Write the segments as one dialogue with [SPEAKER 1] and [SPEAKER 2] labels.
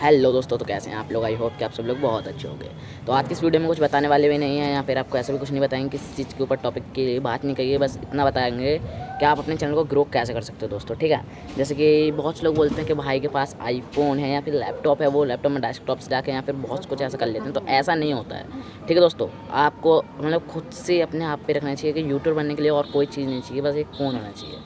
[SPEAKER 1] Hello दोस्तों, तो कैसे हैं आप लोग। आई होप कि आप सब लोग बहुत अच्छे होंगे। तो आज की इस वीडियो में कुछ बताने वाले भी नहीं हैं या फिर आपको ऐसा भी कुछ नहीं बताएंगे, किसी चीज़ के ऊपर टॉपिक की बात नहीं करिए, बस इतना बताएंगे कि आप अपने चैनल को ग्रो कैसे कर सकते हो दोस्तों। ठीक है, जैसे कि बहुत से लोग बोलते हैं कि भाई के पास आईफोन है या फिर लैपटॉप है, वो लैपटॉप में डेस्कटॉप से जाके या फिर बहुत कुछ ऐसा कर लेते हैं, तो ऐसा नहीं होता है। ठीक है दोस्तों, आपको मतलब खुद से अपने आप पे रखना चाहिए कि यूट्यूबर बनने के लिए और कोई चीज़ नहीं चाहिए, बस एक फ़ोन होना चाहिए।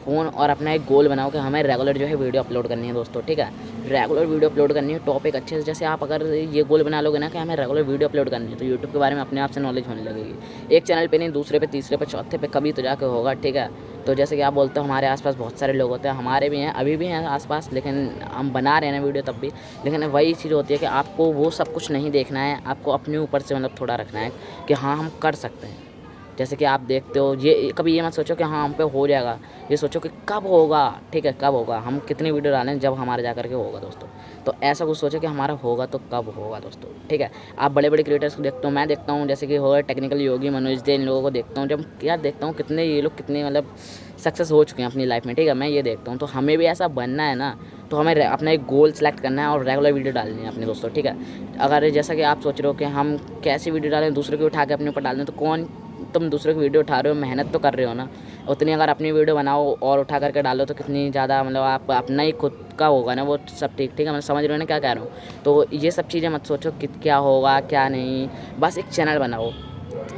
[SPEAKER 1] फ़ोन और अपना एक गोल बनाओ कि हमें रेगुलर जो है वीडियो अपलोड करनी है दोस्तों। ठीक है, रेगुलर वीडियो अपलोड करनी है, टॉपिक अच्छे से। जैसे आप अगर ये गोल बना लोगे ना कि हमें रेगुलर वीडियो अपलोड करनी है, तो यूट्यूब के बारे में अपने आप से नॉलेज होने लगेगी। एक चैनल पे नहीं, दूसरे पे, तीसरे पे, चौथे पे, कभी तो जाके होगा। ठीक है, तो जैसे कि आप बोलते हो हमारे आसपास बहुत सारे लोग होते हैं, हमारे भी हैं, अभी भी हैं आसपास, लेकिन हम बना रहे हैं ना वीडियो तब भी। लेकिन वही चीज़ होती है कि आपको वो सब कुछ नहीं देखना है, आपको अपने ऊपर से मतलब थोड़ा रखना है कि हाँ हम कर सकते हैं। जैसे कि आप देखते हो, ये कभी ये मत सोचो कि हाँ हम पे हो जाएगा, ये सोचो कि कब होगा। ठीक है, कब होगा, हम कितनी वीडियो डालें जब हमारे जा करके होगा दोस्तों। तो ऐसा कुछ सोचो कि हमारा होगा तो कब होगा दोस्तों। ठीक है, आप बड़े बड़े क्रिएटर्स को देखते हो, मैं देखता हूँ, जैसे कि हो टेक्निकल योगी, मनोज दे, इन लोगों को देखता हूँ। जब यार देखता हूँ कितने ये लोग कितने मतलब सक्सेस हो चुके हैं अपनी लाइफ में। ठीक है, मैं ये देखता हूँ, तो हमें भी ऐसा बनना है ना, तो हमें अपना एक गोल सेलेक्ट करना है और रेगुलर वीडियो डालनी है अपने दोस्तों। ठीक है, अगर जैसा कि आप सोच रहे हो कि हम कैसी वीडियो डालें, दूसरे को उठा के अपने ऊपर डाल दें, तो कौन, तुम दूसरे की वीडियो उठा रहे हो, मेहनत तो कर रहे हो ना उतनी। अगर अपनी वीडियो बनाओ और उठा करके डालो तो कितनी ज़्यादा मतलब आप अपना ही खुद का होगा ना वो सब। ठीक है, मैं समझ रहे हो ना क्या कह रहा हूँ। तो ये सब चीज़ें मत सोचो कि क्या होगा क्या नहीं, बस एक चैनल बनाओ।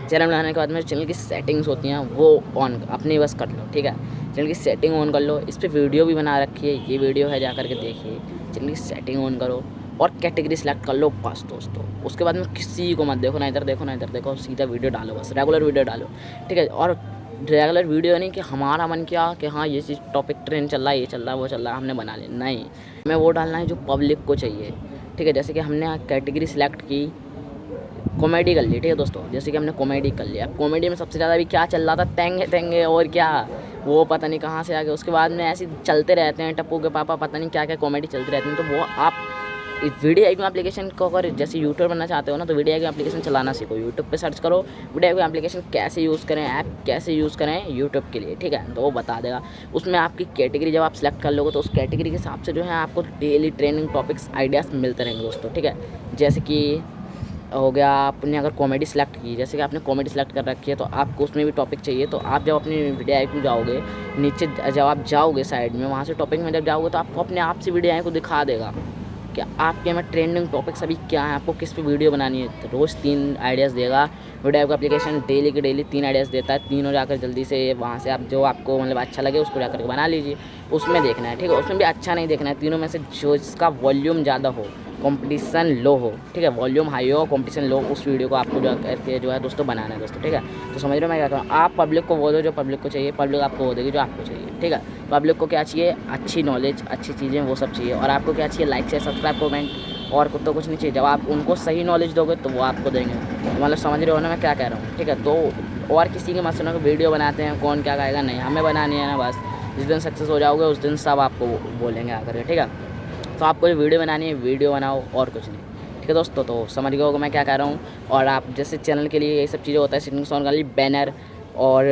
[SPEAKER 1] चैनल बनाने के बाद में चैनल की सेटिंग्स होती हैं वो ऑन अपनी बस कर लो। ठीक है, चैनल की सेटिंग ऑन कर लो, इस पर वीडियो भी बना रखी है, ये वीडियो है, जा करके देखिए। चैनल की सेटिंग ऑन करो और कैटेगरी सेलेक्ट कर लो बस दोस्तों। उसके बाद में किसी को मत देखो, ना इधर देखो ना इधर देखो, सीधा वीडियो डालो, बस रेगुलर वीडियो डालो। ठीक है, और रेगुलर वीडियो नहीं कि हमारा मन किया कि हाँ ये चीज़ टॉपिक ट्रेंड चल रहा है, ये चल रहा है, वो चल रहा है, हमने बना लिया। नहीं, हमें वो डालना है जो पब्लिक को चाहिए। ठीक है, जैसे कि हमने कैटेगरी सेलेक्ट की, कॉमेडी कर ली। ठीक है दोस्तों, जैसे कि हमने कॉमेडी कर लिया। कॉमेडी में सबसे ज़्यादा अभी क्या चल रहा था, तेंगे तेंगे और क्या, वो पता नहीं कहाँ से आ गए। उसके बाद में ऐसे चलते रहते हैं, टप्पू के पापा, पता नहीं क्या क्या कॉमेडी चलती रहती है। तो वो आप इस वीडियो एडिटिंग एप्लीकेशन को अगर जैसे यूट्यूब बनना चाहते हो ना, तो वीडियो एडिटिंग एप्लीकेशन चलाना सीखो। यूट्यूब पे सर्च करो वीडियो एडिटिंग एप्लीकेशन कैसे यूज़ करें, ऐप कैसे यूज़ करें यूट्यूब के लिए। ठीक है, तो वो बता देगा। उसमें आपकी कैटेगरी जब आप सेलेक्ट कर लोगे तो उस कैटेगरी के हिसाब से जो है आपको डेली ट्रेनिंग टॉपिक्स आइडियाज़ मिलते रहेंगे दोस्तों। ठीक है, जैसे कि हो गया, आपने अगर कॉमेडी सेलेक्ट की, जैसे कि आपने कॉमेडी सेलेक्ट कर रखी है, तो आपको उसमें भी टॉपिक चाहिए। तो आप जब अपनी वीडियो आई को जाओगे, नीचे जब आप जाओगे साइड में, वहाँ से टॉपिक में जब जाओगे तो आपको अपने आप से वीडियो आई को दिखा देगा कि आपके में ट्रेंडिंग टॉपिक्स अभी क्या है, आपको किस पे वीडियो बनानी है। तो रोज़ 3 आइडियाज़ देगा वीडियो का एप्लीकेशन, डेली के डेली 3 आइडियाज़ देता है। तीनों जाकर जल्दी से वहाँ से आप जो आपको मतलब अच्छा लगे उसको जाकर के बना लीजिए, उसमें देखना है। ठीक है, उसमें भी अच्छा नहीं देखना है, तीनों में से जो जिसका वॉल्यूम ज़्यादा हो, कंपटीशन लो हो। ठीक है, वॉल्यूम हाई हो, कंपटीशन लो, उस वीडियो को आपको जो करके जो है दोस्तों बनाना है दोस्तों। ठीक है, तो समझ रहे हो मैं क्या कहूँ। आप पब्लिक को वो दो जो पब्लिक को चाहिए, पब्लिक आपको वो देगी जो आपको चाहिए। ठीक है, पब्लिक को क्या चाहिए, अच्छी नॉलेज, अच्छी चीज़ें, वो सब चाहिए। और आपको क्या चाहिए, लाइक, शेयर, सब्सक्राइब, कमेंट, और तो कुछ नहीं चाहिए। जब आप उनको सही नॉलेज दोगे तो वो आपको देंगे। मतलब समझ रहे हो ना मैं क्या कह रहा हूँ। ठीक है, तो और किसी के मत सुनो कि वीडियो बनाते हैं कौन क्या कहेगा, नहीं, हमें बनानी है ना बस। जिस दिन सक्सेस हो जाओगे उस दिन सब आपको बोलेंगे आकर के। ठीक है, तो आपको जो वीडियो बनानी है वीडियो बनाओ और कुछ नहीं। ठीक है दोस्तों, तो समझ गए होगा मैं क्या कह रहा हूँ। और आप जैसे चैनल के लिए ये सब चीज़ें होता है, सेटिंग्स ऑन कर ली, बैनर और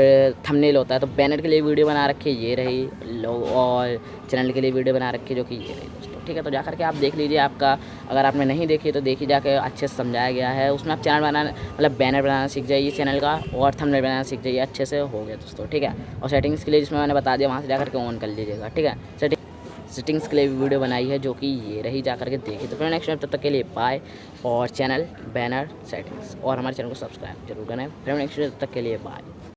[SPEAKER 1] थंबनेल होता है। तो बैनर के लिए वीडियो बना रखी है, ये रही लोग, और चैनल के लिए वीडियो बना रखी है जो कि ये रही दोस्तों। ठीक है, तो जाकर के आप देख लीजिए। आपका अगर आपने नहीं देखी तो देखी, जाकर अच्छे से समझाया गया है उसमें। आप चैनल बनाना मतलब बैनर बनाना सीख जाइए चैनल का, और थंबनेल बनाना सीख जाइए, अच्छे से हो गया दोस्तों। ठीक है, और सेटिंग्स के लिए जिसमें मैंने बता दिया वहाँ से जाकर के ऑन कर लीजिएगा। ठीक है, सेटिंग्स के लिए वीडियो बनाई है जो कि ये रही, जा करके देखिए। तो फ्रेंड नेक्स्ट, तब तक के लिए बाय। और चैनल, बैनर, सेटिंग्स और हमारे चैनल को सब्सक्राइब जरूर करें। फ्रेंड नेक्स्ट, तब तक के लिए बाय।